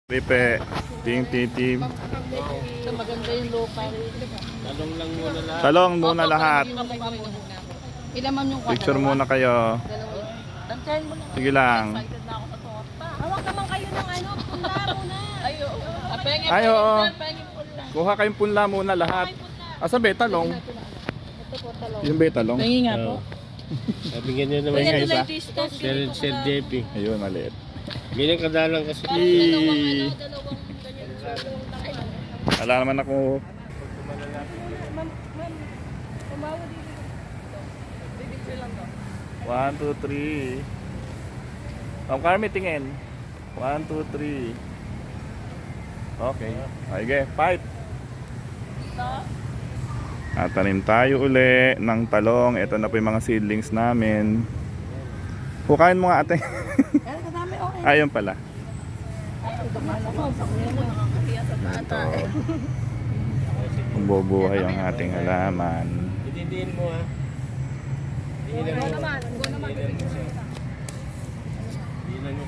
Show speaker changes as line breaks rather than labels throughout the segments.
Ripe, ting titim.
Maganda yung lupa rin.
Talong lang muna lahat.
Talong muna lahat.
Ilan man yung
Picture muna kayo.
Dantayin mo lang.
Sige lang.
Excited na ako sa torta.
Hawak naman kayo ng ano, punla muna.
Ayo. Pengin
Ay, oo.
Pengin pula.
Kuha kayong punla muna lahat. Asa be talong?
Ito po, talong.
Yung be talong.
Pengin nga po.
Bigyan nyo naman
Pengin
yung
isa.
Sir JP.
Ayun, maliit.
Ganyan kadalang kasi.
Eee.
Dalawang ganyan.
Wala naman ako.
Umawa dito.
1, 2, 3. Ang Carmi tingin. 1, 2, 3. Okay. Okay, 5. Tanim tayo uli ng talong. Ito na po yung mga seedlings namin. Hukain mo nga ate. Ayun pala. Ito. Bubuhay ang ating halaman.
Itindihin mo ha. Ilan mo. Ilan mo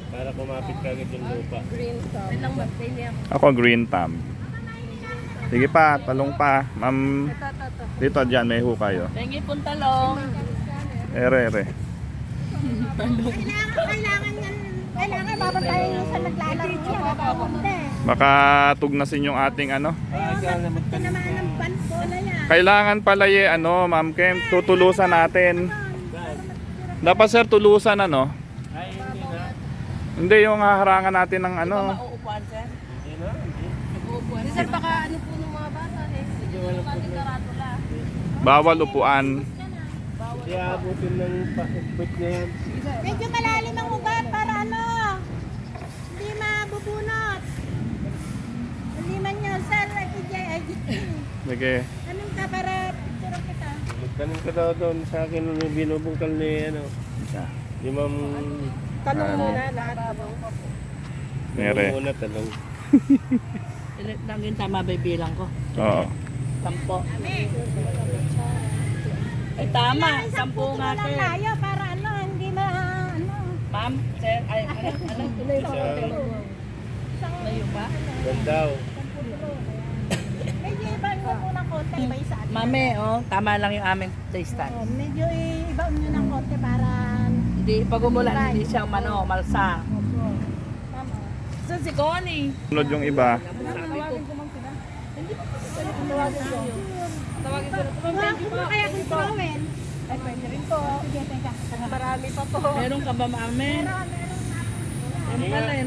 para kumapit ka agad yung lupa.
Green top. Ilang matay niya.
Ako green thumb. Sige pa, talong pa. Ma'am, dito dyan may hukay oh.
Pengin pong talong.
Ere.
Kailangan babantayan yung sa naglalaro siya. Hindi.
Baka tugnasin yung ating ano.
Tinamaan ng banpo na yan.
Kailangan pala Ma'am Kem, tutulusan natin. Dapat sir, tulusan ano?
Ay, hindi na.
Hindi yung haharangan natin ng ano.
Mauupuan, sir.
Hindi na.
Upuan. Sir, baka ano po ng mga bata eh.
Medyo walang problema.
Bawal upuan.
Hindi aabutin ng pakipit na yan.
Medyo malalim ang ugat para ano. Hindi mabubunot. Hindi man yun, sir.
Sige.
Anong ka para picture kita?
Magtanong ka daw doon sa akin yung binubungkal ni ano. Yung ma'am.
Tanong
Ano?
muna lahat.
Ere.
Muna talong.
Ilan lang yung tama ba yung bilang ko?
Oo.
10. Ay tama, 10 nga
lang
sir.
tayo para ano, hindi na ano.
Ma'am, sir, ay ano tuloy pa layo pa?
Gandaw.
Medyo iba nyo po ng konti, iba isa.
Mami, oh, tama lang yung aming distance.
Medyo iba nyo ng konti para...
Hindi, pag umulan, hindi siya malsa.
Tama.
So si Connie.
Sunod yung iba.
Tawagin ko na po.
Thank you po kaya kung tawin. Ay, pwede rin po. Sige, teka. Marami pa po.
Meron ka ba, mami?
Meron.
Meron pala,